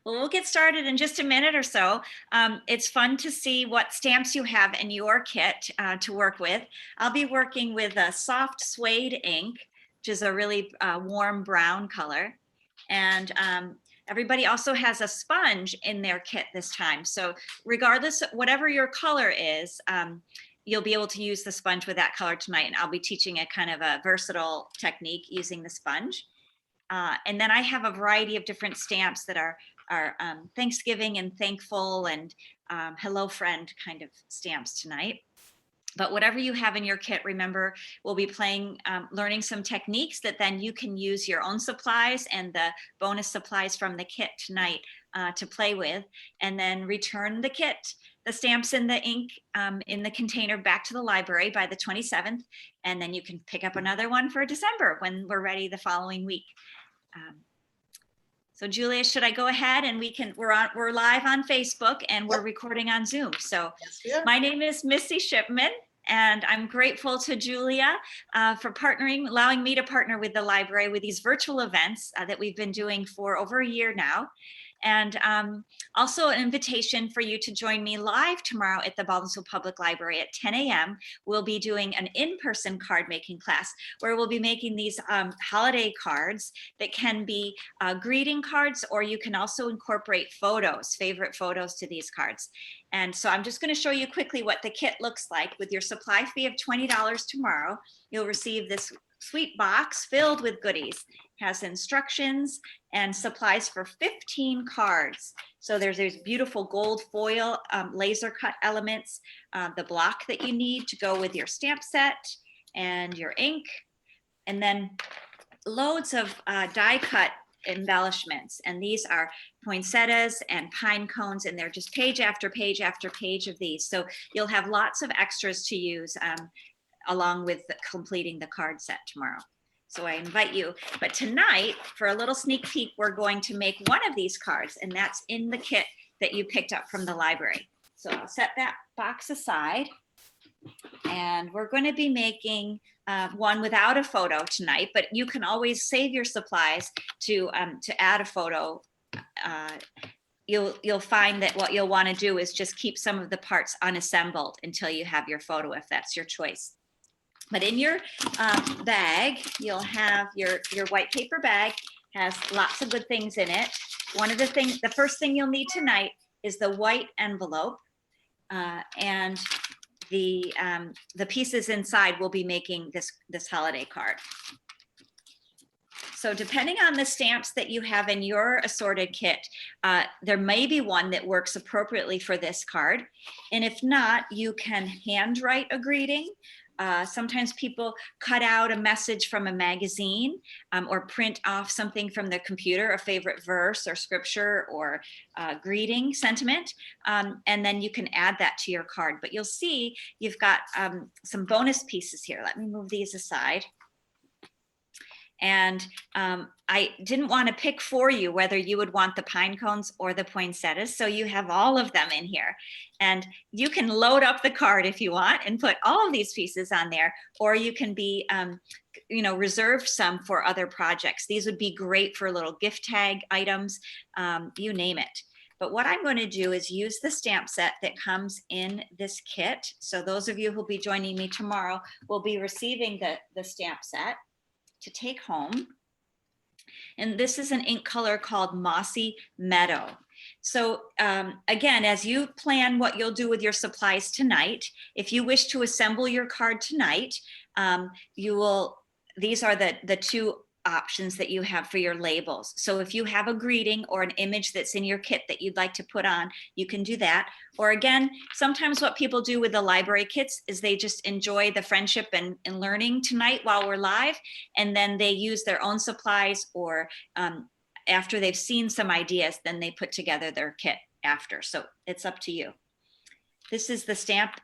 Well, we'll get started in just a minute or so. It's fun to see what stamps you have in your kit to work with. I'll be working with a soft suede ink, which is a really warm brown color. And everybody also has a sponge in their kit this time. So regardless, whatever your color is, you'll be able to use the sponge with that color tonight. And I'll be teaching a kind of a versatile technique using the sponge. And then I have a variety of different stamps that are Thanksgiving and thankful and hello friend kind of stamps tonight. But whatever you have in your kit, remember, we'll be learning some techniques that then you can use your own supplies and the bonus supplies from the kit tonight to play with, and then return the kit, the stamps and the ink in the container back to the library by the 27th. And then you can pick up another one for December when we're ready the following week. So Julia, should I go ahead and we're live on Facebook and we're recording on Zoom. So yes, my name is Missy Shipman, and I'm grateful to Julia for allowing me to partner with the library with these virtual events that we've been doing for over a year now. And also an invitation for you to join me live tomorrow at the Baldwinsville Public Library at 10 a.m. We'll be doing an in-person card making class where we'll be making these holiday cards that can be greeting cards, or you can also incorporate favorite photos to these cards. And so I'm just going to show you quickly what the kit looks like. With your supply fee of $20 tomorrow, you'll receive this sweet box filled with goodies. It has instructions and supplies for 15 cards. So there's beautiful gold foil laser cut elements, the block that you need to go with your stamp set and your ink, and then loads of die cut embellishments. And these are poinsettias and pine cones, and they're just page after page after page of these. So you'll have lots of extras to use along with completing the card set tomorrow. So I invite you. But tonight, for a little sneak peek, we're going to make one of these cards, and that's in the kit that you picked up from the library. So I'll set that box aside, and we're going to be making one without a photo tonight, but you can always save your supplies to add a photo. You'll find that what you'll want to do is just keep some of the parts unassembled until you have your photo, if that's your choice. But in your bag, you'll have your white paper bag, has lots of good things in it. The first thing you'll need tonight is the white envelope, and the pieces inside will be making this holiday card. So depending on the stamps that you have in your assorted kit, there may be one that works appropriately for this card. And if not, you can handwrite a greeting. Sometimes people cut out a message from a magazine or print off something from the computer, a favorite verse or scripture or greeting sentiment, and then you can add that to your card. But you'll see you've got some bonus pieces here. Let me move these aside. And I didn't want to pick for you whether you would want the pine cones or the poinsettias. So you have all of them in here. And you can load up the card if you want and put all of these pieces on there, or you can be, reserve some for other projects. These would be great for little gift tag items, you name it. But what I'm going to do is use the stamp set that comes in this kit. So those of you who'll be joining me tomorrow will be receiving the stamp set to take home. And this is an ink color called Mossy Meadow. So again, as you plan what you'll do with your supplies tonight, if you wish to assemble your card tonight, these are the two options that you have for your labels. So if you have a greeting or an image that's in your kit that you'd like to put on, you can do that. Or again, sometimes what people do with the library kits is they just enjoy the friendship and learning tonight while we're live, and then they use their own supplies, or after they've seen some ideas, then they put together their kit after. So it's up to you. This is the stamp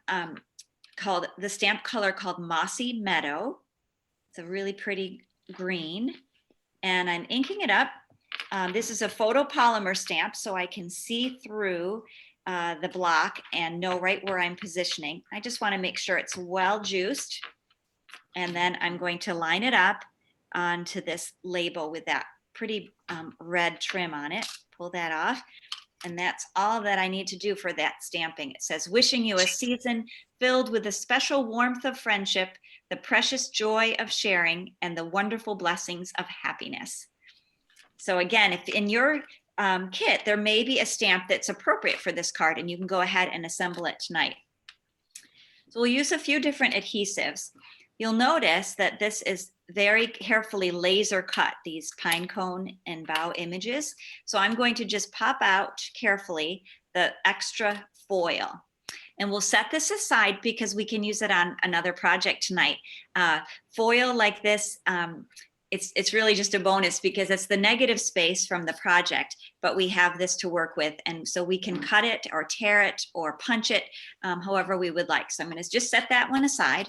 color called Mossy Meadow. It's a really pretty green, and I'm inking it up. This is a photopolymer stamp, so I can see through the block and know right where I'm positioning. I just want to make sure it's well juiced, and then I'm going to line it up onto this label with that pretty red trim on it. pull that off. And that's all that I need to do for that stamping. It says, wishing you a season filled with the special warmth of friendship, the precious joy of sharing, and the wonderful blessings of happiness. So again, if in your kit, there may be a stamp that's appropriate for this card, and you can go ahead and assemble it tonight. So we'll use a few different adhesives. You'll notice that this is very carefully laser cut, these pine cone and bow images. So I'm going to just pop out carefully the extra foil. And we'll set this aside because we can use it on another project tonight. Foil like this, it's really just a bonus because it's the negative space from the project, but we have this to work with. And so we can cut it or tear it or punch it however we would like. So I'm going to just set that one aside.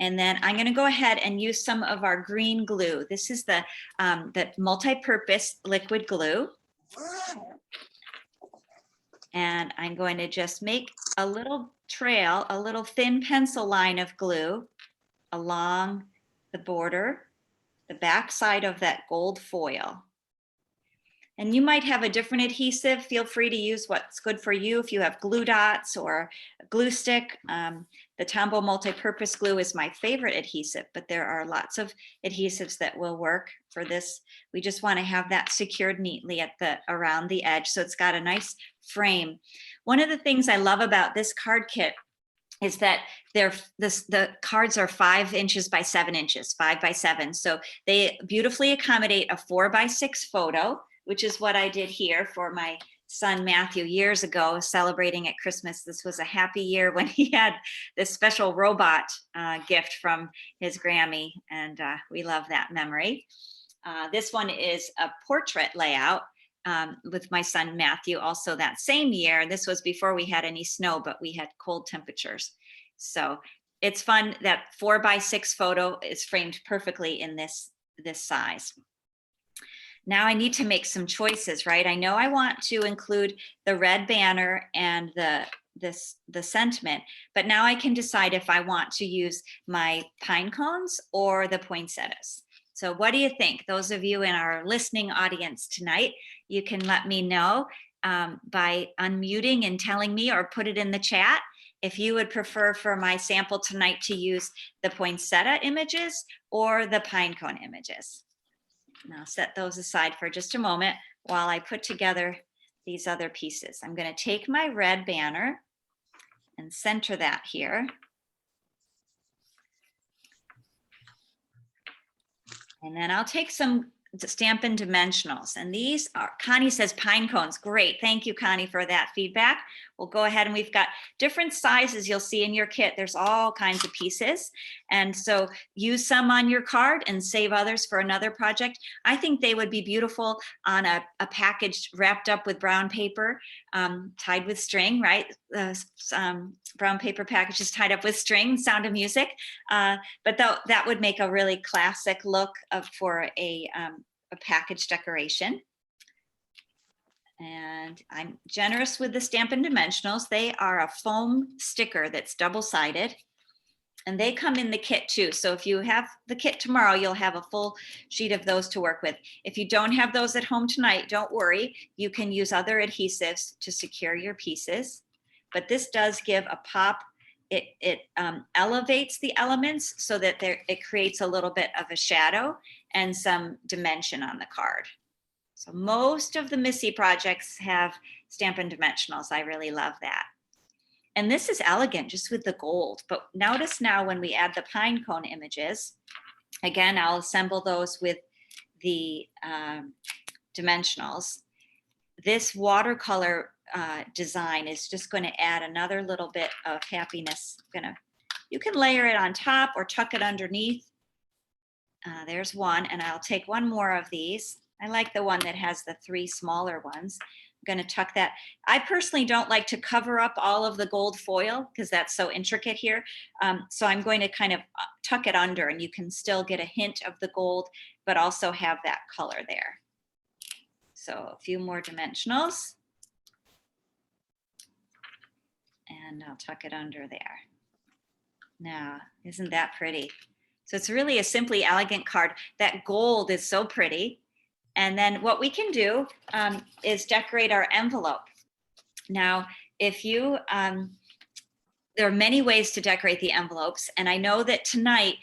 And then I'm going to go ahead and use some of our green glue. This is the multi-purpose liquid glue. And I'm going to just make a little trail, a little thin pencil line of glue along the border, the back side of that gold foil. And you might have a different adhesive. Feel free to use what's good for you. If you have glue dots or a glue stick, the Tombow multi-purpose glue is my favorite adhesive, but there are lots of adhesives that will work for this. We just want to have that secured neatly at around the edge, so it's got a nice frame. One of the things I love about this card kit is that the cards are 5 inches by 7 inches, 5 by 7. So they beautifully accommodate a 4 by 6 photo, which is what I did here for my son Matthew years ago, celebrating at Christmas. This was a happy year when he had this special robot gift from his Grammy, and we love that memory. This one is a portrait layout with my son Matthew also that same year. This was before we had any snow, but we had cold temperatures. So it's fun that 4 by 6 photo is framed perfectly in this size. Now I need to make some choices, right? I know I want to include the red banner and the sentiment, but now I can decide if I want to use my pine cones or the poinsettias. So what do you think? Those of you in our listening audience tonight, you can let me know by unmuting and telling me, or put it in the chat, if you would prefer for my sample tonight to use the poinsettia images or the pine cone images. And I'll set those aside for just a moment while I put together these other pieces. I'm going to take my red banner and center that here. And then I'll take some Stampin' dimensionals. And these are, Connie says pine cones. Great. Thank you, Connie, for that feedback. We'll go ahead, and we've got different sizes you'll see in your kit. There's all kinds of pieces. And so use some on your card and save others for another project. I think they would be beautiful on a package wrapped up with brown paper, tied with string, right? Brown paper packages tied up with string, Sound of Music. But that would make a really classic look for a package decoration. And I'm generous with the Stampin' dimensionals. They are a foam sticker that's double-sided, and they come in the kit too. So if you have the kit tomorrow, you'll have a full sheet of those to work with. If you don't have those at home tonight, don't worry. You can use other adhesives to secure your pieces, but this does give a pop. It elevates the elements so that it creates a little bit of a shadow and some dimension on the card. So most of the Missy projects have Stampin' dimensionals. I really love that. And this is elegant just with the gold. But notice now when we add the pine cone images, again, I'll assemble those with the dimensionals. This watercolor design is just going to add another little bit of happiness. You can layer it on top or tuck it underneath. There's one, and I'll take one more of these. I like the one that has the 3 smaller ones. I'm going to tuck that. I personally don't like to cover up all of the gold foil because that's so intricate here. So I'm going to kind of tuck it under, and you can still get a hint of the gold, but also have that color there. So a few more dimensionals. And I'll tuck it under there. Now, isn't that pretty? So it's really a simply elegant card. That gold is so pretty. And then what we can do is decorate our envelope. Now, if you, there are many ways to decorate the envelopes. And I know that tonight,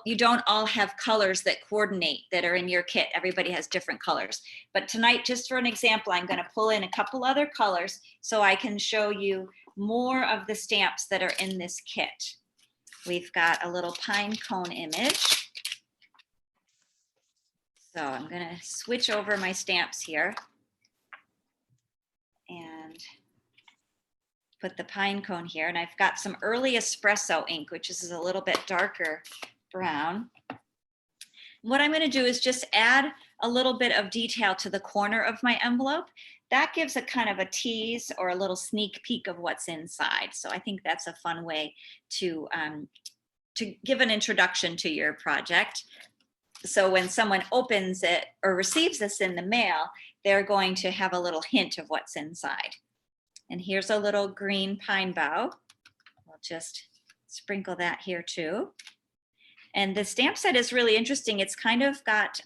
you don't all have colors that coordinate that are in your kit. Everybody has different colors. But tonight, just for an example, I'm going to pull in a couple other colors so I can show you more of the stamps that are in this kit. We've got a little pine cone image. So I'm going to switch over my stamps here and put the pine cone here. And I've got some early espresso ink, which is a little bit darker brown. What I'm going to do is just add a little bit of detail to the corner of my envelope. That gives a kind of a tease or a little sneak peek of what's inside. So I think that's a fun way to give an introduction to your project. So when someone opens it or receives this in the mail, they're going to have a little hint of what's inside. And here's a little green pine bough. We'll just sprinkle that here too. And the stamp set is really interesting. It's kind of got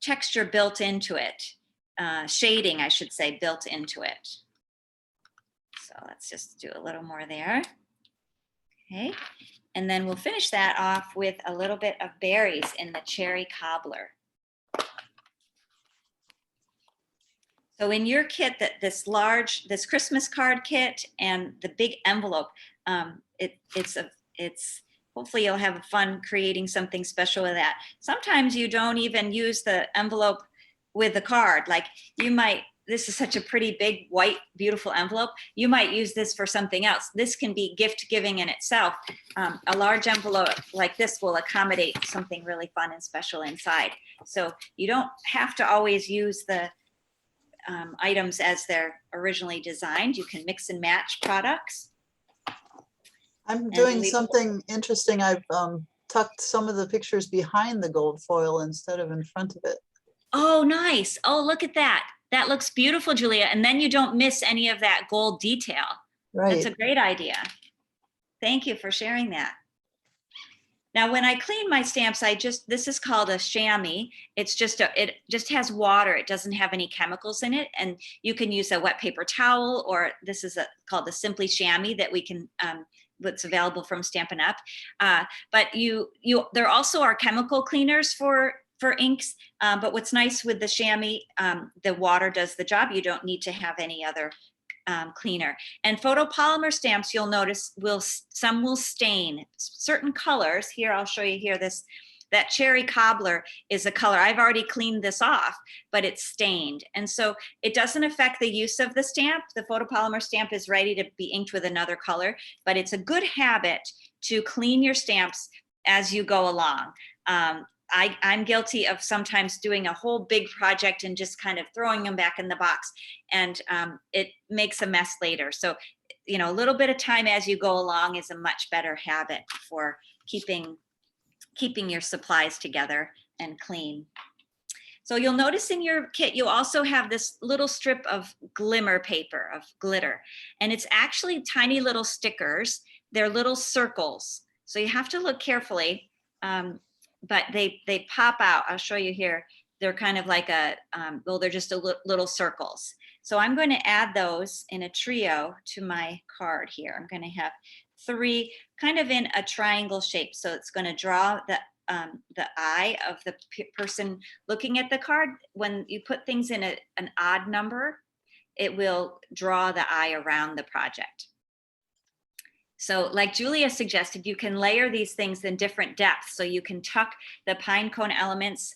texture built into it, shading, I should say, built into it. So let's just do a little more there. Okay, and then we'll finish that off with a little bit of berries in the cherry cobbler. So in your kit, this Christmas card kit and the big envelope, it's hopefully you'll have fun creating something special with that. Sometimes you don't even use the envelope with the card. Like you might, this is such a pretty big, white, beautiful envelope. You might use this for something else. This can be gift giving in itself. A large envelope like this will accommodate something really fun and special inside. So you don't have to always use the items as they're originally designed. You can mix and match products. I'm doing something interesting. I've tucked some of the pictures behind the gold foil instead of in front of it. Oh, nice. Oh, look at that. That looks beautiful, Julia. And then you don't miss any of that gold detail. Right. That's a great idea. Thank you for sharing that. Now, when I clean my stamps, this is called a chamois. It just has water. It doesn't have any chemicals in it. And you can use a wet paper towel, or this is called the Simply Chamois that we can, that's available from Stampin' Up. But there also are chemical cleaners for inks. But what's nice with the chamois, the water does the job. You don't need to have any other cleaner. And photopolymer stamps, you'll notice, some will stain certain colors. Here, I'll show you here, that cherry cobbler is a color. I've already cleaned this off, but it's stained. And so it doesn't affect the use of the stamp. The photopolymer stamp is ready to be inked with another color, but it's a good habit to clean your stamps as you go along. I'm guilty of sometimes doing a whole big project and just kind of throwing them back in the box, and it makes a mess later. So, a little bit of time as you go along is a much better habit for keeping your supplies together and clean. So you'll notice in your kit, you also have this little strip of glimmer paper, of glitter, and it's actually tiny little stickers. They're little circles. So you have to look carefully. But they pop out. I'll show you here. They're kind of like they're just little circles. So I'm going to add those in a trio to my card here. I'm going to have 3 kind of in a triangle shape. So it's going to draw the eye of the person looking at the card. When you put things in an odd number, it will draw the eye around the project. So like Julia suggested, you can layer these things in different depths. So you can tuck the pine cone elements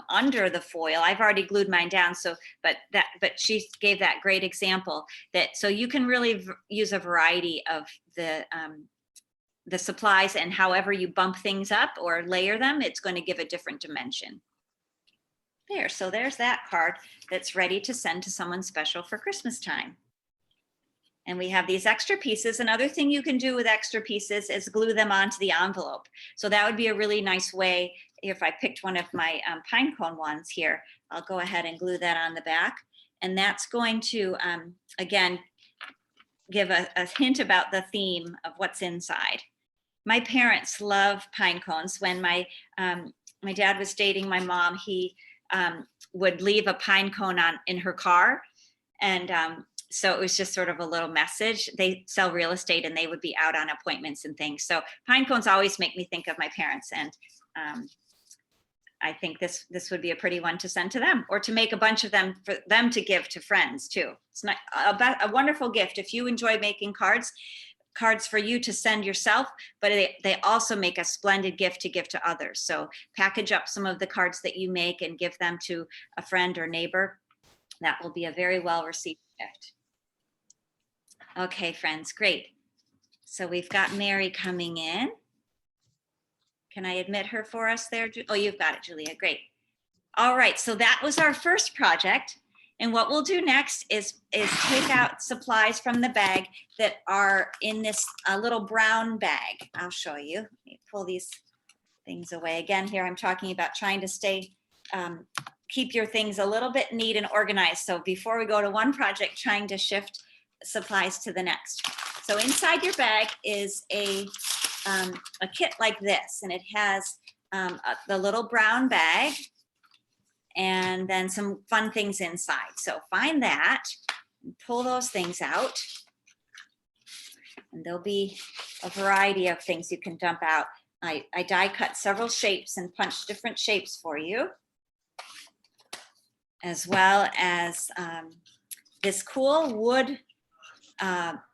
under the foil. I've already glued mine down, but she gave that great example so you can really use a variety of the supplies, and however you bump things up or layer them, it's going to give a different dimension. There, so there's that card that's ready to send to someone special for Christmas time. And we have these extra pieces. Another thing you can do with extra pieces is glue them onto the envelope. So that would be a really nice way. If I picked one of my pine cone ones here, I'll go ahead and glue that on the back. And that's going to, again, give a hint about the theme of what's inside. My parents love pine cones. When my dad was dating my mom, he would leave a pine cone in her car. And so it was just sort of a little message. They sell real estate and they would be out on appointments and things. So pine cones always make me think of my parents. And I think this would be a pretty one to send to them, or to make a bunch of them for them to give to friends too. It's not a wonderful gift. If you enjoy making cards for you to send yourself, but they also make a splendid gift to give to others. So package up some of the cards that you make and give them to a friend or neighbor. That will be a very well received gift. Okay, friends, great. So we've got Mary coming in. Can I admit her for us there? Oh, you've got it, Julia. Great. All right, so that was our first project. And what we'll do next is take out supplies from the bag that are in this little brown bag. I'll show you. Let me pull these things away. Again, here I'm talking about trying to keep your things a little bit neat and organized. So before we go to one project, trying to shift supplies to the next. So inside your bag is a kit like this, and it has the little brown bag and then some fun things inside. So find that and pull those things out, and there'll be a variety of things you can dump out. I die cut several shapes and punched different shapes for you, as well as this cool wood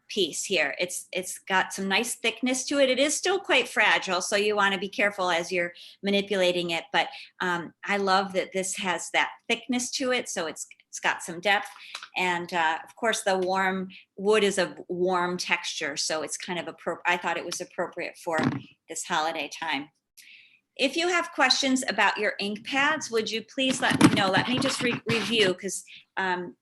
piece here. It's got some nice thickness to it. It is still quite fragile, so you want to be careful as you're manipulating it, but I love that this has that thickness to it, so it's got some depth. And of course the warm wood is a warm texture, so it's kind of I thought it was appropriate for this holiday time. If you have questions about your ink pads, would you please let me know? Let me just review, because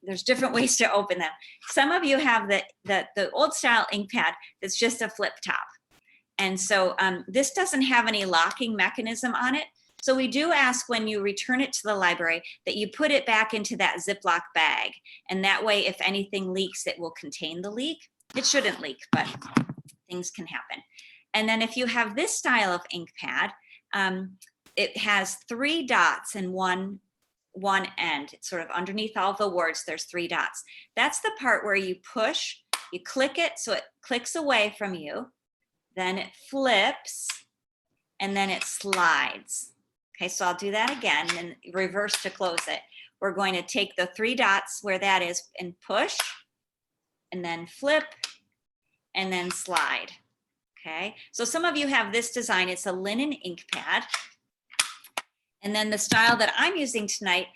there's different ways to open them. Some of you have the old style ink pad that's just a flip top. And so this doesn't have any locking mechanism on it. So we do ask when you return it to the library that you put it back into that Ziploc bag. And that way, if anything leaks, it will contain the leak. It shouldn't leak, but things can happen. And then if you have this style of ink pad, it has 3 dots in one end. It's sort of underneath all the words, there's 3 dots. That's the part where you push, you click it so it clicks away from you, then it flips, and then it slides. Okay, so I'll do that again and reverse to close it. We're going to take the 3 dots where that is and push, and then flip, and then slide. Okay, so some of you have this design. It's a linen ink pad. And then the style that I'm using tonight,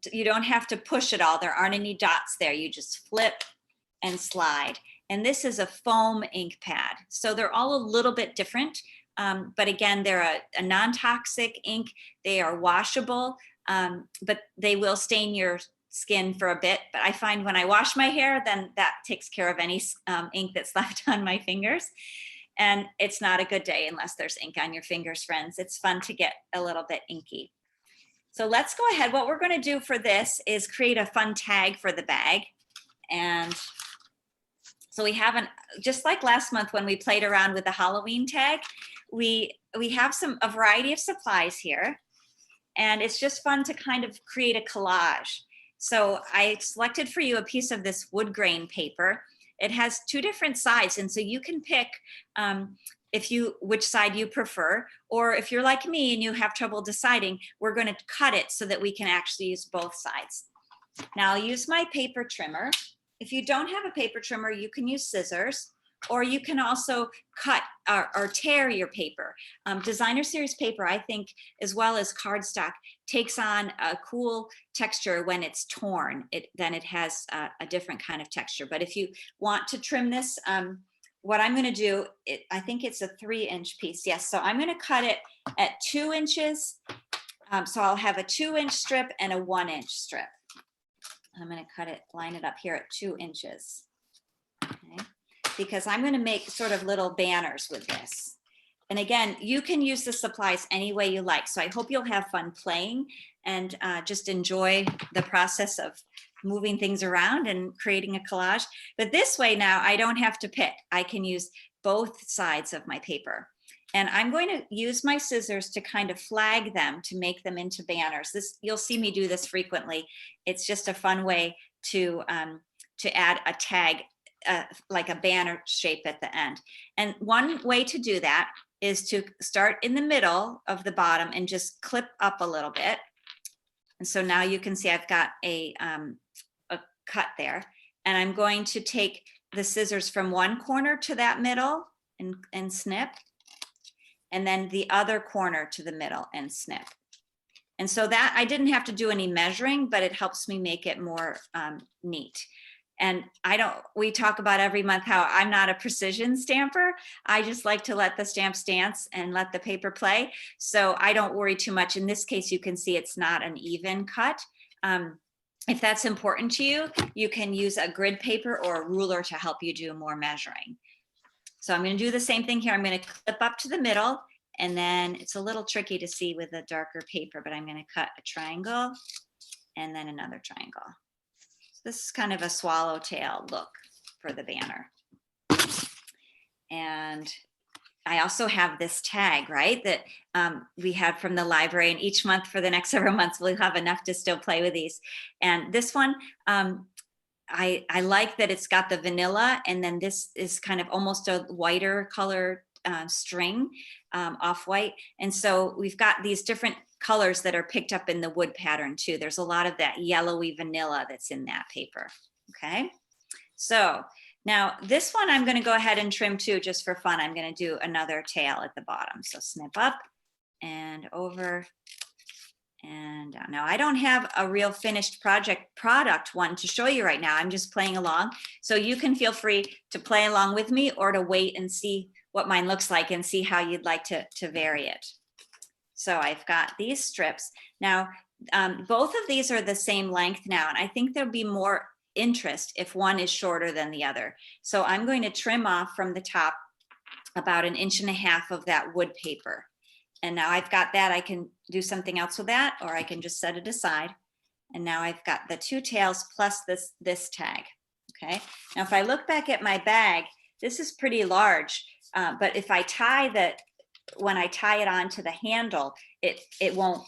you don't have to push at all. There aren't any dots there. You just flip and slide. And this is a foam ink pad. So they're all a little bit different. But again, they're a non-toxic ink. They are washable, but they will stain your skin for a bit. But I find when I wash my hair, then that takes care of any ink that's left on my fingers. And it's not a good day unless there's ink on your fingers, friends. It's fun to get a little bit inky. So let's go ahead. What we're going to do for this is create a fun tag for the bag. And so we have just like last month when we played around with the Halloween tag, we have a variety of supplies here. And it's just fun to kind of create a collage. So I selected for you a piece of this wood grain paper. It has 2 different sides, and so you can pick which side you prefer, or if you're like me and you have trouble deciding, we're going to cut it so that we can actually use both sides. Now I'll use my paper trimmer. If you don't have a paper trimmer, you can use scissors, or you can also cut or tear your paper. Designer series paper, I think, as well as cardstock, takes on a cool texture when it's torn. Then it has a different kind of texture. But if you want to trim this, what I'm going to do, I think it's a 3-inch piece. Yes, so I'm going to cut it at 2 inches. So I'll have a 2-inch strip and a 1-inch strip. I'm going to line it up here at 2 inches. Okay. Because I'm going to make sort of little banners with this. And again, you can use the supplies any way you like. So I hope you'll have fun playing and just enjoy the process of moving things around and creating a collage. But this way now, I don't have to pick. I can use both sides of my paper. And I'm going to use my scissors to kind of flag them to make them into banners. You'll see me do this frequently. It's just a fun way to add a tag, like a banner shape at the end. And one way to do that is to start in the middle of the bottom and just clip up a little bit. And so now you can see I've got a cut there. And I'm going to take the scissors from one corner to that middle and snip. And then the other corner to the middle and snip. And so that I didn't have to do any measuring, but it helps me make it more neat. And we talk about every month how I'm not a precision stamper. I just like to let the stamps dance and let the paper play. So I don't worry too much. In this case, you can see it's not an even cut. If that's important to you, you can use a grid paper or a ruler to help you do more measuring. So I'm going to do the same thing here. I'm going to clip up to the middle, and then it's a little tricky to see with a darker paper, but I'm going to cut a triangle and then another triangle. So this is kind of a swallowtail look for the banner. And I also have this tag, right, that we had from the library, and each month for the next several months, we'll have enough to still play with these. And this one, I like that it's got the vanilla, and then this is kind of almost a whiter color string, off-white. And so we've got these different colors that are picked up in the wood pattern too. There's a lot of that yellowy vanilla that's in that paper, okay? So now this one I'm gonna go ahead and trim too, just for fun. I'm gonna do another tail at the bottom. So snip up and over and down. Now I don't have a real finished product one to show you right now. I'm just playing along. So you can feel free to play along with me or to wait and see what mine looks like and see how you'd like to vary it. So I've got these strips. Now, both of these are the same length now, and I think there'll be more interest if one is shorter than the other. So I'm going to trim off from the top about 1.5 inches of that wood paper. And now I've got that. I can do something else with that, or I can just set it aside. And now I've got the two tails plus this tag, okay? Now, if I look back at my bag, this is pretty large, but if I when I tie it onto the handle, it won't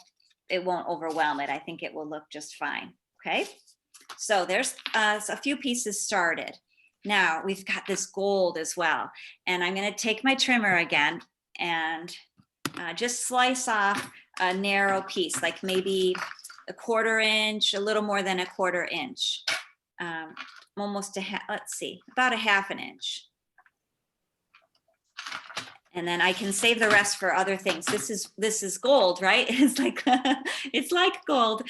overwhelm it. I think it will look just fine, okay? So there's a few pieces started. Now we've got this gold as well. And I'm gonna take my trimmer again and just slice off a narrow piece, like maybe 1/4 inch, a little more than 1/4 inch. Almost let's see, about 1/2 inch. And then I can save the rest for other things. This is gold, right? It's like gold.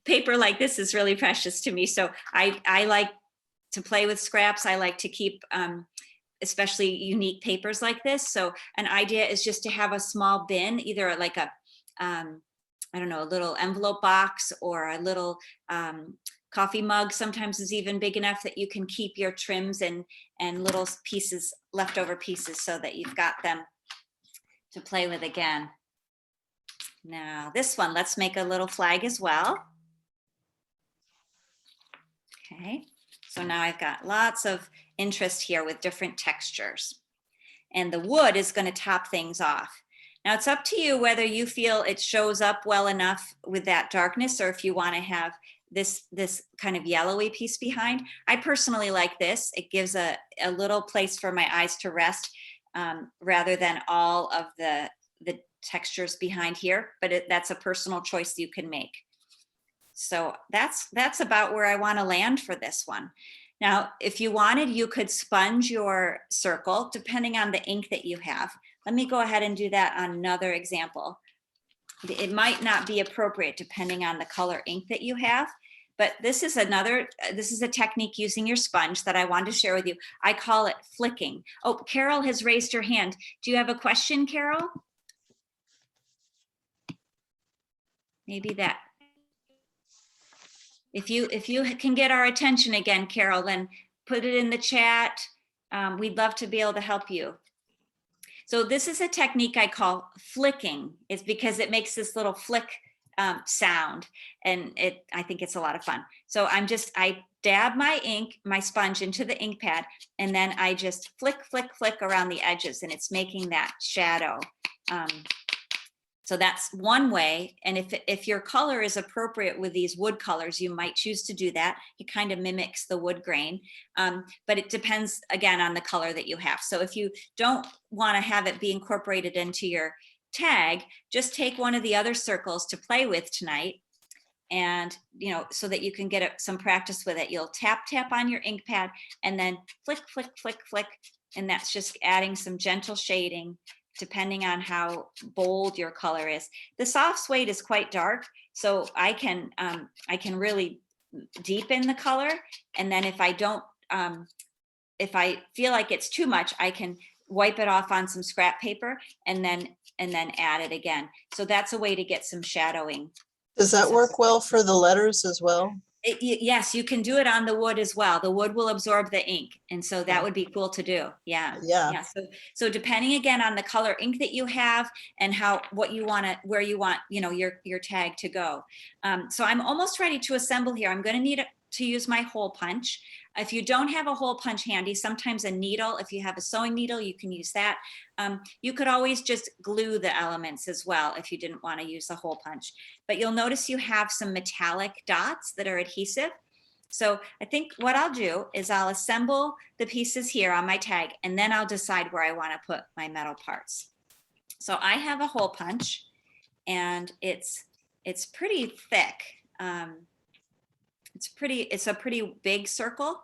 Paper like this is really precious to me. So I like to play with scraps. I like to keep especially unique papers like this. So an idea is just to have a small bin, either like a I don't know, a little envelope box or a little coffee mug sometimes is even big enough that you can keep your trims and little pieces, leftover pieces, so that you've got them to play with again. Now this one, let's make a little flag as well. Okay, so now I've got lots of interest here with different textures. And the wood is going to top things off. Now it's up to you whether you feel it shows up well enough with that darkness, or if you want to have this kind of yellowy piece behind. I personally like this. It gives a little place for my eyes to rest rather than all of the textures behind here, but that's a personal choice you can make. So that's about where I want to land for this one. Now, if you wanted, you could sponge your circle depending on the ink that you have. Let me go ahead and do that on another example. It might not be appropriate depending on the color ink that you have, but this is a technique using your sponge that I wanted to share with you. I call it flicking. Oh, Carol has raised her hand. Do you have a question, Carol? Maybe that. If you can get our attention again, Carol, then put it in the chat. We'd love to be able to help you. So this is a technique I call flicking. It's because it makes this little flick sound, and I think it's a lot of fun. So I dab my sponge into the ink pad, and then I just flick, flick, flick around the edges, and it's making that shadow. So that's one way. And if your color is appropriate with these wood colors, you might choose to do that. It kind of mimics the wood grain, but it depends again on the color that you have. So if you don't want to have it be incorporated into your tag, just take one of the other circles to play with tonight, and so that you can get some practice with it. You'll tap on your ink pad and then flick, flick, flick, flick, and that's just adding some gentle shading depending on how bold your color is. The soft suede is quite dark, so I can really deepen the color, and then if I don't if I feel like it's too much, I can wipe it off on some scrap paper and then add it again. So that's a way to get some shadowing. Does that work well for the letters as well? Yes, you can do it on the wood as well. The wood will absorb the ink, and so that would be cool to do. Yeah. So depending again on the color ink that you have and where you want your tag to go. So I'm almost ready to assemble here. I'm going to need to use my hole punch. If you don't have a hole punch handy, sometimes a needle, if you have a sewing needle, you can use that. You could always just glue the elements as well if you didn't want to use a hole punch. But you'll notice you have some metallic dots that are adhesive. So I think what I'll do is I'll assemble the pieces here on my tag, and then I'll decide where I want to put my metal parts. So I have a hole punch, and it's pretty thick. It's a pretty big circle.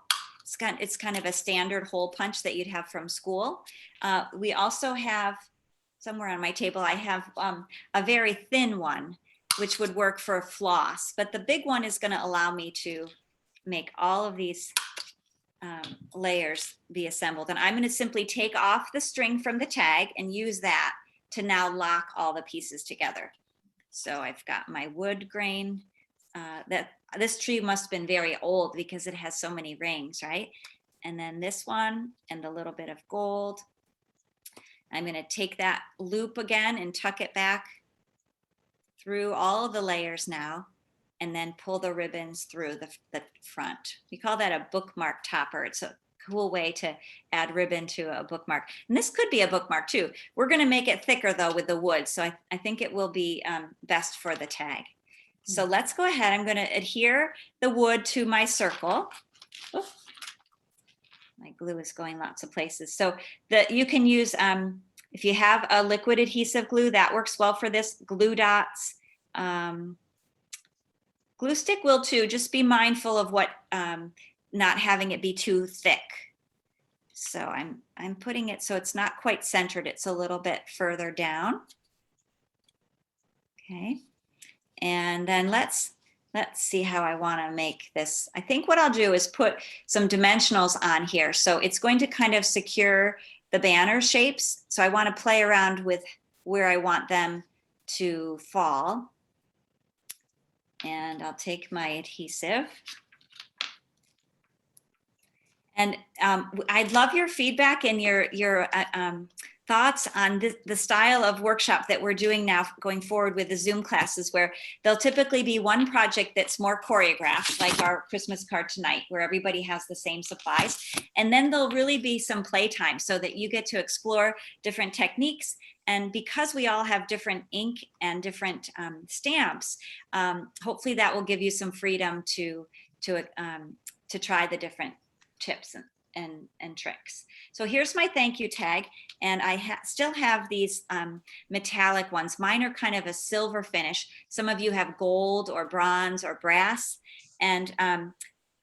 It's kind of a standard hole punch that you'd have from school. We also have, somewhere on my table, I have a very thin one, which would work for a floss. But the big one is going to allow me to make all of these layers be assembled. And I'm going to simply take off the string from the tag and use that to now lock all the pieces together. So I've got my wood grain. This tree must have been very old because it has so many rings, right? And then this one and a little bit of gold. I'm going to take that loop again and tuck it back through all of the layers now, and then pull the ribbons through the front. We call that a bookmark topper. It's a cool way to add ribbon to a bookmark. And this could be a bookmark too. We're going to make it thicker though with the wood. So I think it will be best for the tag. So let's go ahead. I'm going to adhere the wood to my circle. Oh, my glue is going lots of places. So you can use, if you have a liquid adhesive glue, that works well for this. Glue dots. Glue stick will too. Just be mindful of not having it be too thick. So I'm putting it so it's not quite centered. It's a little bit further down. Okay. And then let's see how I want to make this. I think what I'll do is put some dimensionals on here. So it's going to kind of secure the banner shapes. So I want to play around with where I want them to fall. And I'll take my adhesive. And I'd love your feedback and your thoughts on the style of workshop that we're doing now going forward with the Zoom classes, where there'll typically be one project that's more choreographed, like our Christmas card tonight, where everybody has the same supplies. And then there'll really be some playtime so that you get to explore different techniques. And because we all have different ink and different stamps, hopefully that will give you some freedom to try the different tips and tricks. So here's my thank you tag, and I still have these metallic ones. Mine are kind of a silver finish. Some of you have gold or bronze or brass, and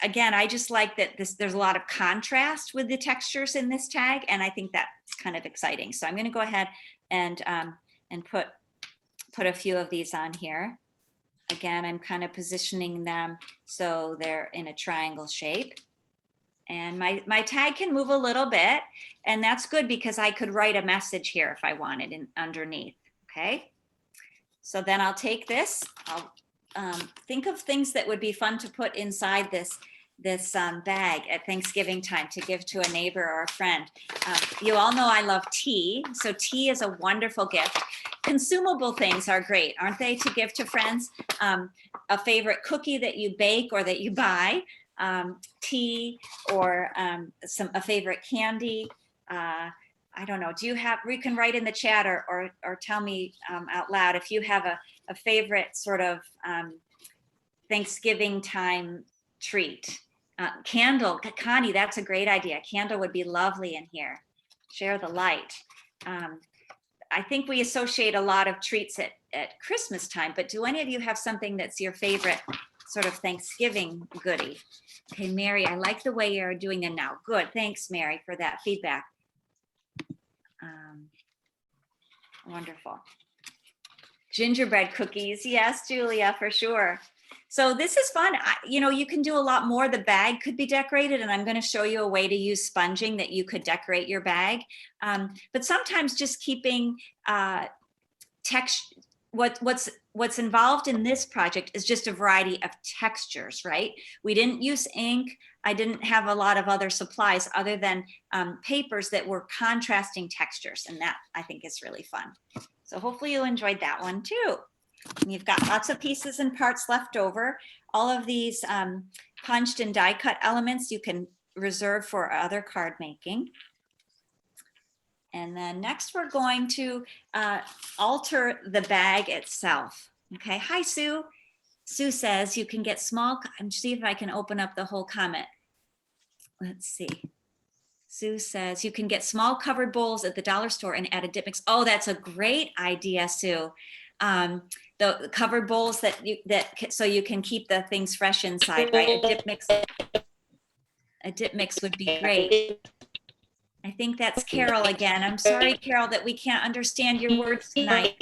again, I just like that there's a lot of contrast with the textures in this tag, and I think that's kind of exciting. So I'm going to go ahead and put a few of these on here. Again, I'm kind of positioning them so they're in a triangle shape. And my tag can move a little bit, and that's good because I could write a message here if I wanted underneath, okay? So then I'll take this, I'll think of things that would be fun to put inside this bag at Thanksgiving time to give to a neighbor or a friend. You all know I love tea, so tea is a wonderful gift. Consumable things are great, aren't they, to give to friends? A favorite cookie that you bake or that you buy, tea, or a favorite candy. I don't know, do you have, you can write in the chat or tell me out loud if you have a favorite sort of Thanksgiving time treat. Candle, Connie, that's a great idea. Candle would be lovely in here. Share the light. I think we associate a lot of treats at Christmas time, but do any of you have something that's your favorite sort of Thanksgiving goodie? Okay, Mary, I like the way you're doing it now. Good, thanks, Mary, for that feedback. Wonderful. Gingerbread cookies, yes, Julia, for sure. So this is fun. You can do a lot more. The bag could be decorated, and I'm going to show you a way to use sponging that you could decorate your bag. But sometimes just keeping text. What's involved in this project is just a variety of textures, right? We didn't use ink. I didn't have a lot of other supplies other than papers that were contrasting textures, and that I think is really fun. So hopefully you enjoyed that one too. And you've got lots of pieces and parts left over. All of these punched and die cut elements you can reserve for other card making. And then next we're going to alter the bag itself. Okay, hi Sue. Sue says you can get small, see if I can open up the whole comment. Let's see. Sue says you can get small covered bowls at the dollar store and add a dip mix. Oh, that's a great idea, Sue. The covered bowls so you can keep the things fresh inside, right? A dip mix would be great. I think that's Carol again. I'm sorry, Carol, that we can't understand your words tonight.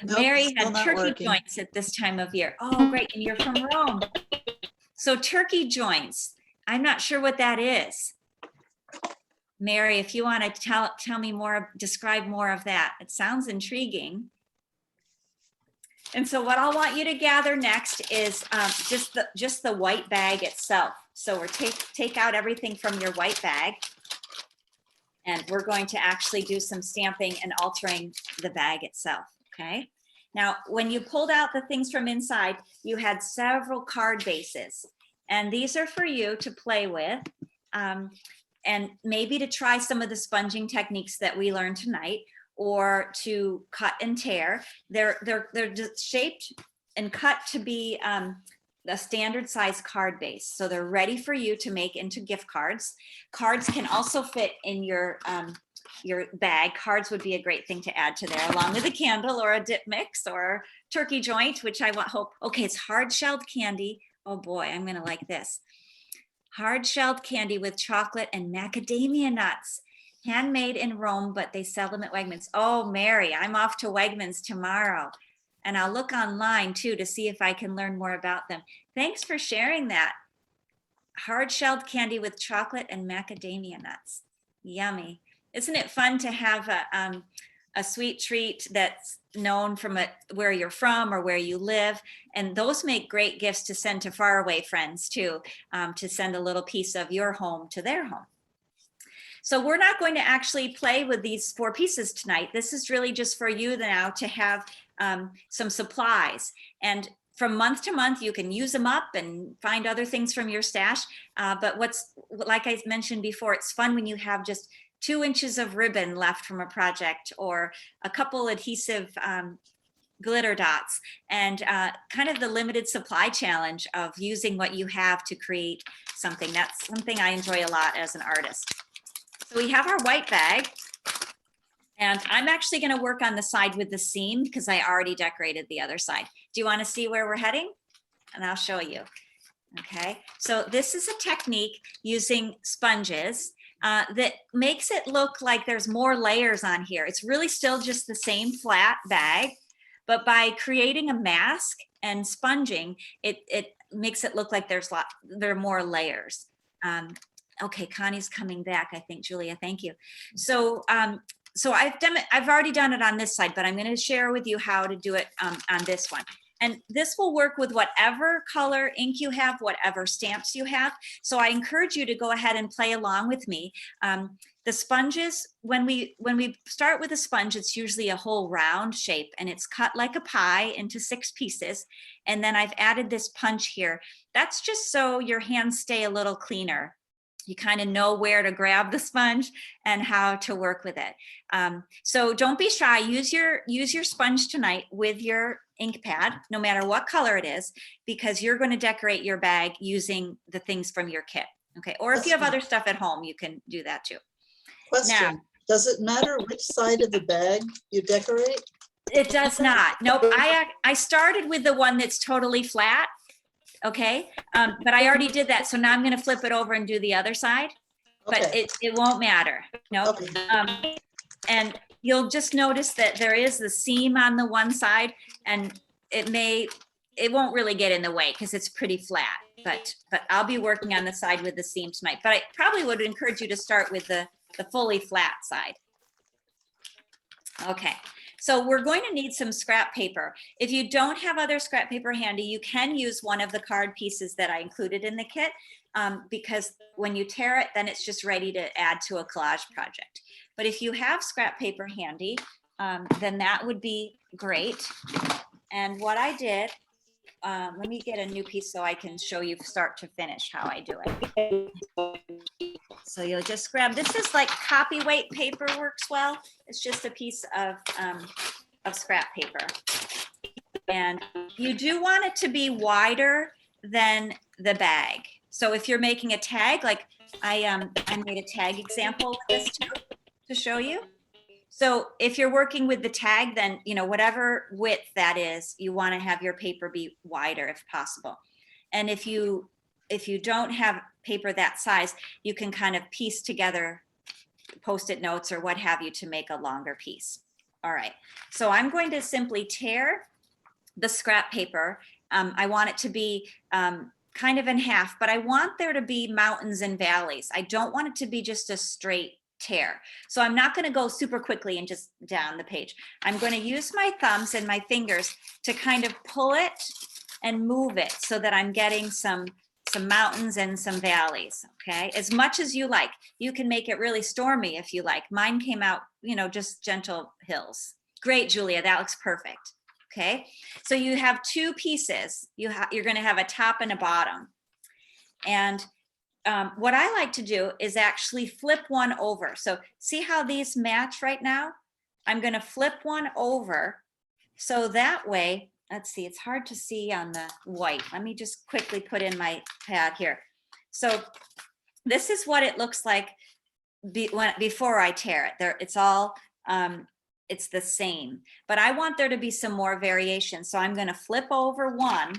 Mary had turkey joints at this time of year. Oh, great, and you're from Rome. So turkey joints, I'm not sure what that is. Mary, if you want to tell me more, describe more of that. It sounds intriguing. And so what I'll want you to gather next is just the white bag itself. So we're take out everything from your white bag, and we're going to actually do some stamping and altering the bag itself, okay? Now, when you pulled out the things from inside, you had several card bases, and these are for you to play with. And maybe to try some of the sponging techniques that we learned tonight, or to cut and tear. They're just shaped and cut to be a standard size card base. So they're ready for you to make into gift cards. Cards can also fit in your bag. Cards would be a great thing to add to there, along with a candle or a dip mix or turkey joint, which I hope. Okay, it's hard shelled candy. Oh boy, I'm gonna like this. Hard shelled candy with chocolate and macadamia nuts. Handmade in Rome, but they sell them at Wegmans. Oh, Mary, I'm off to Wegmans tomorrow. And I'll look online too to see if I can learn more about them. Thanks for sharing that. Hard shelled candy with chocolate and macadamia nuts. Yummy. Isn't it fun to have a sweet treat that's known from where you're from or where you live? And those make great gifts to send to faraway friends too, to send a little piece of your home to their home. So we're not going to actually play with these 4 pieces tonight. This is really just for you now to have some supplies. And from month to month, you can use them up and find other things from your stash. But like I mentioned before, it's fun when you have just 2 inches of ribbon left from a project, or a couple adhesive glitter dots, and kind of the limited supply challenge of using what you have to create something. That's something I enjoy a lot as an artist. So we have our white bag, and I'm actually going to work on the side with the seam because I already decorated the other side. Do you want to see where we're heading? And I'll show you. Okay, so this is a technique using sponges that makes it look like there's more layers on here. It's really still just the same flat bag, but by creating a mask and sponging, it makes it look like there are more layers. Okay, Connie's coming back, I think, Julia, thank you. So so I've already done it on this side, but I'm going to share with you how to do it on this one. And this will work with whatever color ink you have, whatever stamps you have. So I encourage you to go ahead and play along with me. The sponges, when we start with a sponge, it's usually a whole round shape and it's cut like a pie into 6 pieces. And then I've added this punch here. That's just so your hands stay a little cleaner. You kind of know where to grab the sponge and how to work with it. So don't be shy. Use your sponge tonight with your ink pad, no matter what color it is, because you're going to decorate your bag using the things from your kit. Okay. Or if you have other stuff at home, you can do that too. Question, now, does it matter which side of the bag you decorate? It does not. Nope. I started with the one that's totally flat. Okay. But I already did that. So now I'm going to flip it over and do the other side, but Okay. it won't matter. No. Okay. And you'll just notice that there is the seam on the one side, and it won't really get in the way because it's pretty flat, but I'll be working on the side with the seam tonight. But I probably would encourage you to start with the fully flat side. Okay. So we're going to need some scrap paper. If you don't have other scrap paper handy, you can use one of the card pieces that I included in the kit, because when you tear it, then it's just ready to add to a collage project. But if you have scrap paper handy, then that would be great. And what I did, let me get a new piece so I can show you start to finish how I do it. So you'll just grab, this is like copyweight paper works well. It's just a piece of scrap paper. And you do want it to be wider than the bag. So if you're making a tag, like I made a tag example with this too, to show you. So if you're working with the tag, then, you know, whatever width that is, you want to have your paper be wider if possible. And if you don't have paper that size, you can kind of piece together Post-it notes or what have you to make a longer piece. All right, so I'm going to simply tear the scrap paper. I want it to be kind of in half, but I want there to be mountains and valleys. I don't want it to be just a straight tear. So I'm not going to go super quickly and just down the page. I'm going to use my thumbs and my fingers to kind of pull it and move it so that I'm getting some mountains and some valleys. Okay, as much as you like. You can make it really stormy if you like. Mine came out, you know, just gentle hills. Great, Julia, that looks perfect. Okay, so you have 2 pieces. You're going to have a top and a bottom. And what I like to do is actually flip one over. So see how these match right now? I'm going to flip one over. So that way, let's see, it's hard to see on the white. Let me just quickly put in my pad here. So this is what it looks like before I tear it. There, it's all, it's the same. But I want there to be some more variation. So I'm going to flip over one.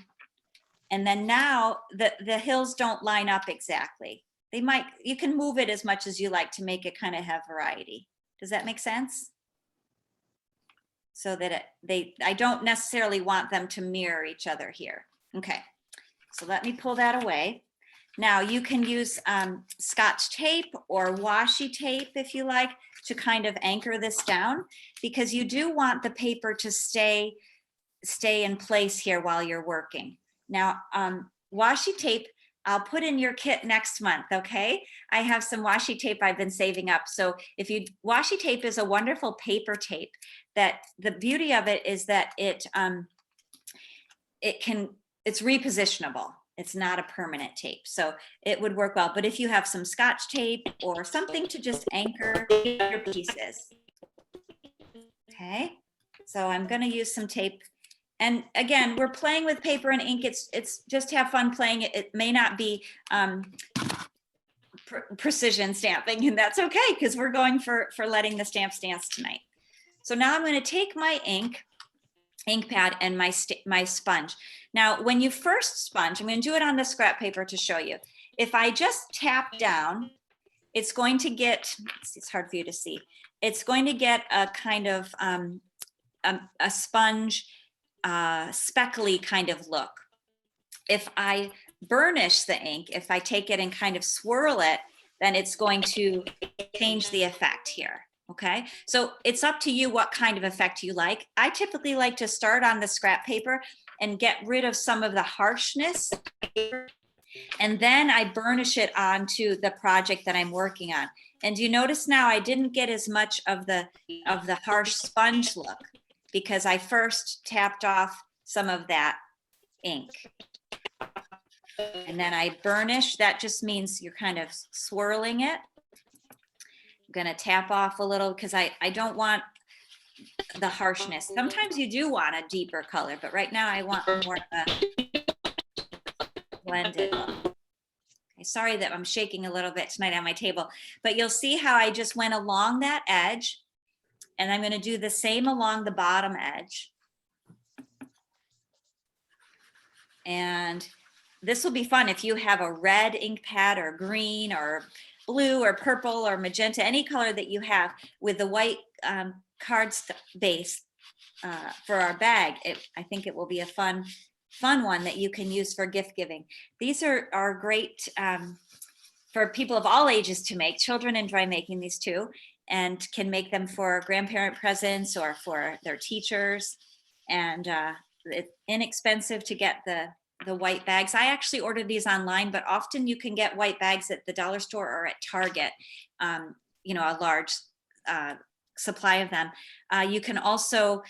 And then now the hills don't line up exactly. They might, you can move it as much as you like to make it kind of have variety. Does that make sense? So that I don't necessarily want them to mirror each other here. Okay, so let me pull that away. Now you can use Scotch tape or washi tape if you like to kind of anchor this down, because you do want the paper to stay in place here while you're working. Now, washi tape, I'll put in your kit next month, okay? I have some washi tape I've been saving up. So washi tape is a wonderful paper tape that the beauty of it is that it's repositionable. It's not a permanent tape, so it would work well. But if you have some Scotch tape or something to just anchor your pieces. Okay, so I'm gonna use some tape. And again, we're playing with paper and ink. It's just have fun playing it. It may not be precision stamping, and that's okay because we're going for letting the stamps dance tonight. So now I'm going to take my ink pad and my sponge. Now, when you first sponge, I'm going to do it on the scrap paper to show you. If I just tap down, it's going to get, it's hard for you to see. It's going to get a kind of a sponge, speckly kind of look. If I burnish the ink, if I take it and kind of swirl it, then it's going to change the effect here. Okay, so it's up to you what kind of effect you like. I typically like to start on the scrap paper and get rid of some of the harshness. And then I burnish it onto the project that I'm working on. And you notice now I didn't get as much of the harsh sponge look because I first tapped off some of that ink. And then I burnish. That just means you're kind of swirling it. I'm gonna tap off a little because I don't want the harshness. Sometimes you do want a deeper color, but right now I want more of a blended look. Okay, sorry that I'm shaking a little bit tonight on my table, but you'll see how I just went along that edge, and I'm going to do the same along the bottom edge. And this will be fun if you have a red ink pad or green or blue or purple or magenta, any color that you have with the white card base for our bag. I think it will be a fun one that you can use for gift giving. These are great for people of all ages to make. Children enjoy making these too, and can make them for grandparent presents or for their teachers. And it's inexpensive to get the white bags. I actually ordered these online, but often you can get white bags at the dollar store or at Target, you know, a large supply of them. You can also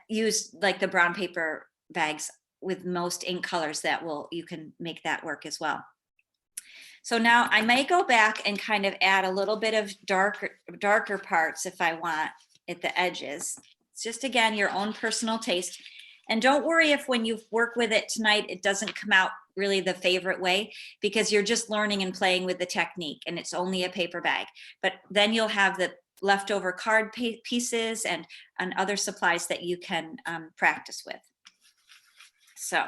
use like the brown paper bags with most ink colors you can make that work as well. So now I may go back and kind of add a little bit of darker parts if I want at the edges. It's just, again, your own personal taste. And don't worry if when you work with it tonight, it doesn't come out really the favorite way, because you're just learning and playing with the technique and it's only a paper bag. But then you'll have the leftover card pieces and other supplies that you can practice with. So,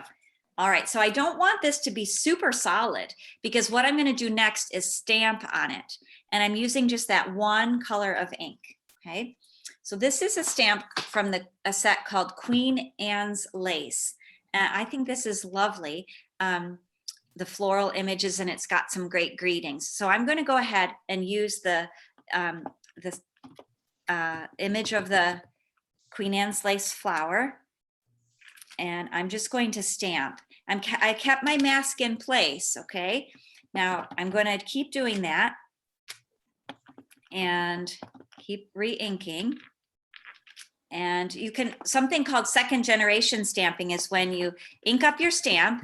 all right, so I don't want this to be super solid, because what I'm going to do next is stamp on it. And I'm using just that one color of ink, okay? So this is a stamp from a set called Queen Anne's Lace. And I think this is lovely. The floral images, and it's got some great greetings. So I'm going to go ahead and use the image of the Queen Anne's Lace flower. And I'm just going to stamp. I kept my mask in place, okay? Now I'm going to keep doing that and keep re-inking. And you can, something called second generation stamping is when you ink up your stamp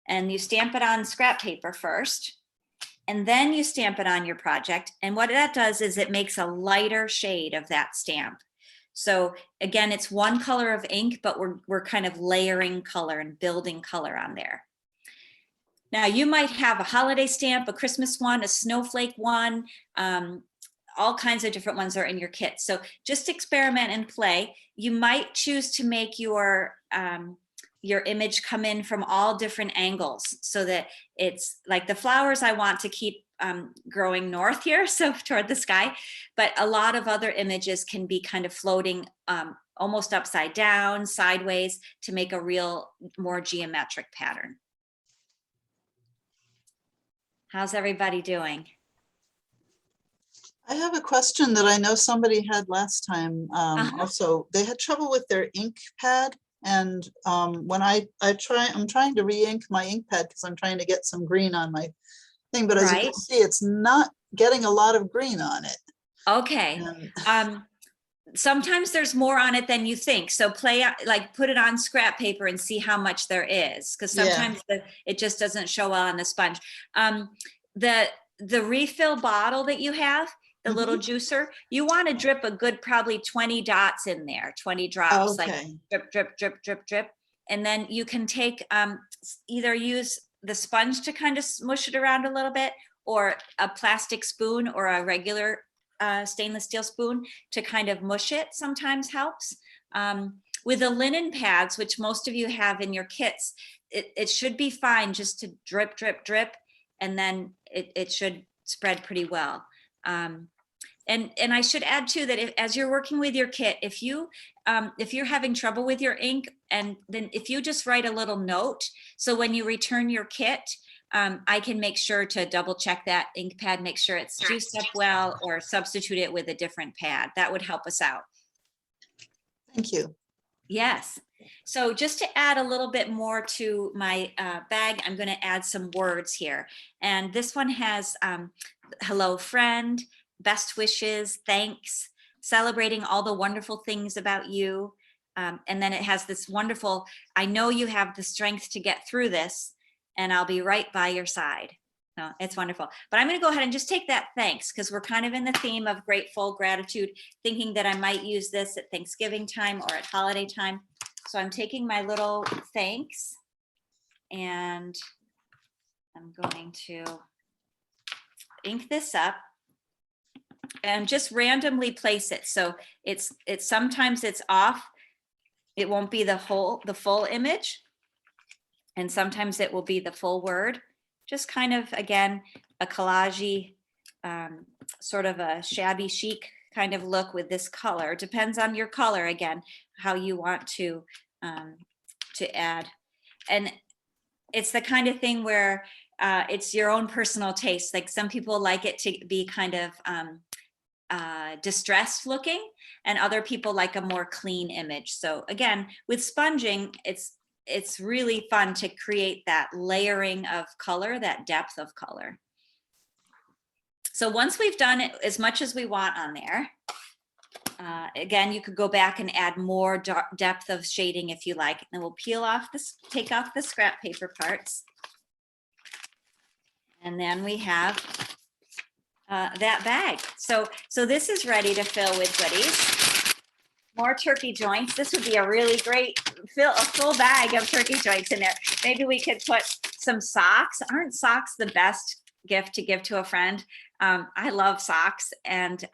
and you stamp it on scrap paper first, and then you stamp it on your project. And what that does is it makes a lighter shade of that stamp. So again, it's one color of ink, but we're kind of layering color and building color on there. Now you might have a holiday stamp, a Christmas one, a snowflake one, all kinds of different ones are in your kit. So just experiment and play. You might choose to make your image come in from all different angles so that it's like the flowers I want to keep growing north here, so toward the sky, but a lot of other images can be kind of floating almost upside down, sideways, to make a real more geometric pattern. How's everybody doing? I have a question that I know somebody had last time. Also, they had trouble with their ink pad. And when I'm trying to re-ink my ink pad because I'm trying to get some green on my thing, but as you can see, it's not getting a lot of green on it. Okay. Sometimes there's more on it than you think. So put it on scrap paper and see how much there is, because sometimes it just doesn't show well on the sponge. The refill bottle that you have, the little juicer, you want to drip a good probably 20 dots in there, 20 drops, like drip, drip, drip, drip, drip. And then you can take, either use the sponge to kind of smush it around a little bit, or a plastic spoon or a regular stainless steel spoon to kind of mush it sometimes helps. With the linen pads, which most of you have in your kits, it should be fine just to drip, drip, drip, and then it should spread pretty well. And I should add too that as you're working with your kit, if you're having trouble with your ink, and then if you just write a little note, so when you return your kit, I can make sure to double check that ink pad, make sure it's juiced up well, or substitute it with a different pad. That would help us out. Thank you. Yes. So just to add a little bit more to my bag, I'm going to add some words here. And this one has hello friend, best wishes, thanks, celebrating all the wonderful things about you. And then it has this wonderful, I know you have the strength to get through this, and I'll be right by your side. So it's wonderful. But I'm going to go ahead and just take that thanks, because we're kind of in the theme of grateful, gratitude, thinking that I might use this at Thanksgiving time or at holiday time. So I'm taking my little thanks and I'm going to ink this up and just randomly place it. So it's sometimes it's off. It won't be the full image. And sometimes it will be the full word. Just kind of, again, a collage-y, sort of a shabby chic kind of look with this color. Depends on your color, again, how you want to add. And it's the kind of thing where it's your own personal taste. Like some people like it to be kind of distressed looking, and other people like a more clean image. So again, with sponging, it's really fun to create that layering of color, that depth of color. So once we've done it as much as we want on there, again, you could go back and add more depth of shading if you like. And we'll peel off this, take off the scrap paper parts. And then we have that bag. So this is ready to fill with goodies. More turkey joints. This would be a really great a full bag of turkey joints in there. Maybe we could put some socks. Aren't socks the best gift to give to a friend? I love socks, and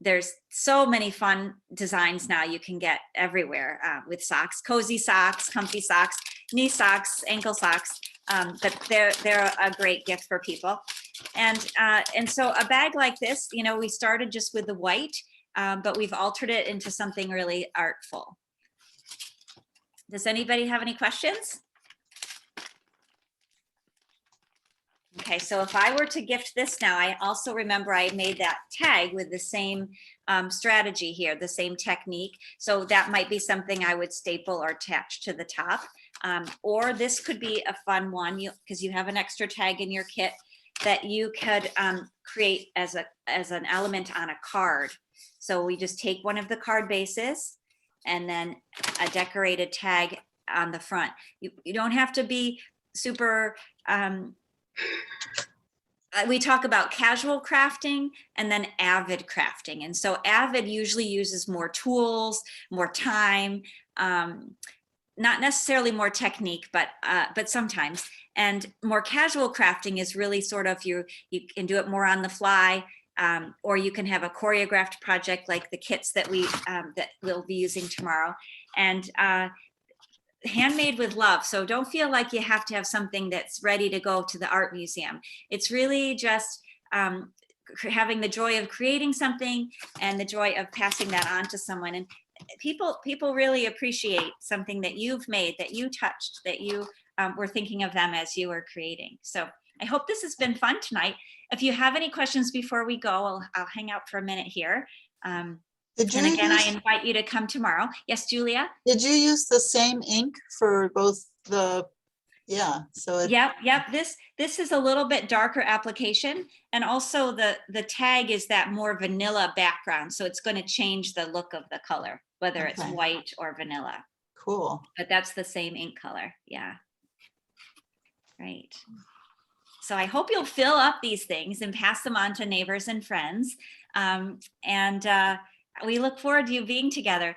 there's so many fun designs now you can get everywhere with socks. Cozy socks, comfy socks, knee socks, ankle socks. But they're a great gift for people. And so a bag like this, you know, we started just with the white, but we've altered it into something really artful. Does anybody have any questions? Okay, so if I were to gift this now, I also remember I made that tag with the same strategy here, the same technique. So that might be something I would staple or attach to the top. Or this could be a fun one because you have an extra tag in your kit that you could create as an element on a card. So we just take one of the card bases and then a decorated tag on the front. You don't have to be super, we talk about casual crafting and then avid crafting. And so avid usually uses more tools, more time, not necessarily more technique, but sometimes. And more casual crafting is really sort of you can do it more on the fly, or you can have a choreographed project like the kits that we'll be using tomorrow. And handmade with love. So don't feel like you have to have something that's ready to go to the art museum. It's really just having the joy of creating something and the joy of passing that on to someone. And people really appreciate something that you've made, that you touched, that you were thinking of them as you were creating. So I hope this has been fun tonight. If you have any questions before we go, I'll hang out for a minute here. And again, I invite you to come tomorrow. Yes, Julia? Did you use the same ink for both the, yeah, so it. Yep. This is a little bit darker application. And also the tag is that more vanilla background. So it's going to change the look of the color, whether it's white or vanilla. Cool. But that's the same ink color. Yeah. Right. So I hope you'll fill up these things and pass them on to neighbors and friends. We look forward to you being together.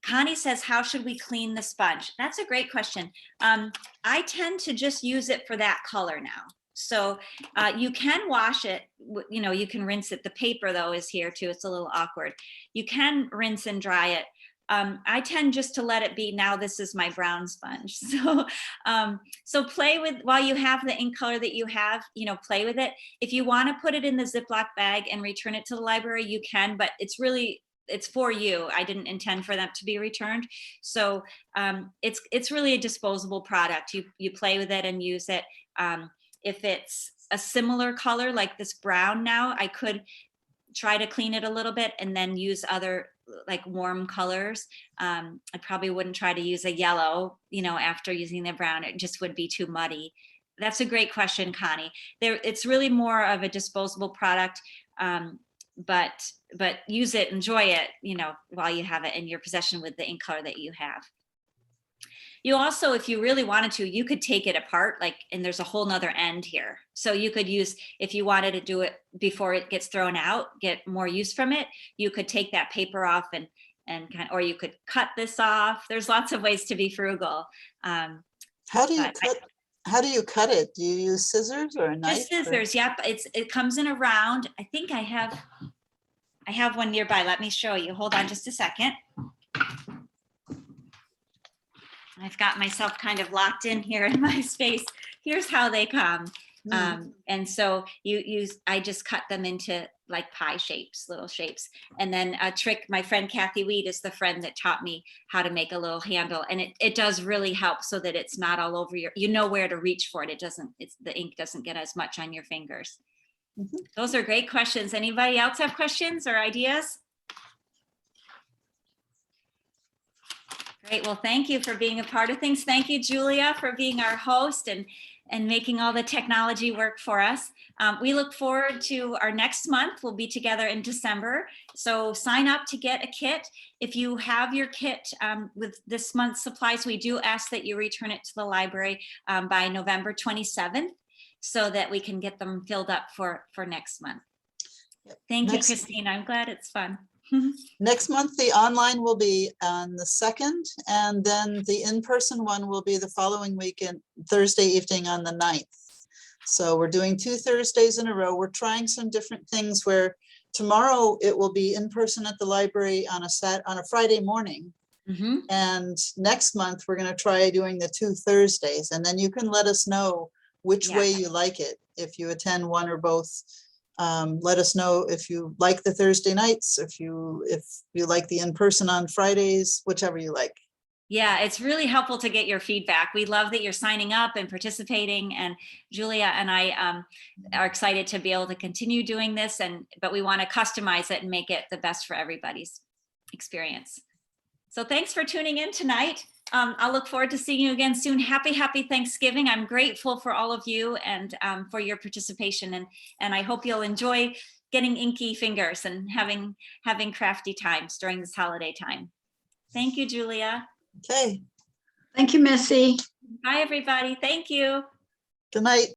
Connie says, how should we clean the sponge? That's a great question. I tend to just use it for that color now. So you can wash it, you know, you can rinse it. The paper though is here too. It's a little awkward. You can rinse and dry it. I tend just to let it be. Now this is my brown sponge. So play with, while you have the ink color that you have, you know, play with it. If you want to put it in the Ziploc bag and return it to the library, you can, but it's for you. I didn't intend for them to be returned. So it's really a disposable product. You play with it and use it. If it's a similar color like this brown now, I could try to clean it a little bit and then use other like warm colors. I probably wouldn't try to use a yellow, after using the brown. It just would be too muddy. That's a great question, Connie. It's really more of a disposable product, but use it, enjoy it, while you have it in your possession with the ink color that you have. You also, if you really wanted to, you could take it apart, and there's a whole nother end here. So you could use, if you wanted to do it before it gets thrown out, get more use from it, you could take that paper off or you could cut this off. There's lots of ways to be frugal. How do you cut it? Do you use scissors or a knife? Just scissors. Yep. It comes in a round. I think I have one nearby. Let me show you. Hold on just a second. I've got myself kind of locked in here in my space. Here's how they come. And so I just cut them into like pie shapes, little shapes. And then a trick, my friend Kathy Weed is the friend that taught me how to make a little handle. And it does really help so that it's not all over where to reach for it. The ink doesn't get as much on your fingers. Those are great questions. Anybody else have questions or ideas? Great. Well, thank you for being a part of things. Thank you, Julia, for being our host and making all the technology work for us. We look forward to our next month. We'll be together in December. So sign up to get a kit. If you have your kit with this month's supplies, we do ask that you return it to the library by November 27th so that we can get them filled up for next month. Thank you, Christine. I'm glad it's fun. Next month, the online will be on the 2nd, and then the in-person one will be the following weekend, Thursday evening on the 9th. So we're doing 2 Thursdays in a row. We're trying some different things where tomorrow it will be in person at the library on a Friday morning. And next month, we're going to try doing the 2 Thursdays, and then you can let us know which way you like it. If you attend one or both. Let us know if you like the Thursday nights, if you like the in-person on Fridays, whichever you like. Yeah, it's really helpful to get your feedback. We love that you're signing up and participating, and Julia and I are excited to be able to continue doing this, but we want to customize it and make it the best for everybody's experience. So thanks for tuning in tonight. I'll look forward to seeing you again soon. Happy Thanksgiving. I'm grateful for all of you and for your participation. And I hope you'll enjoy getting inky fingers and having crafty times during this holiday time. Thank you, Julia. Okay. Thank you, Missy. Bye, everybody. Thank you. Good night.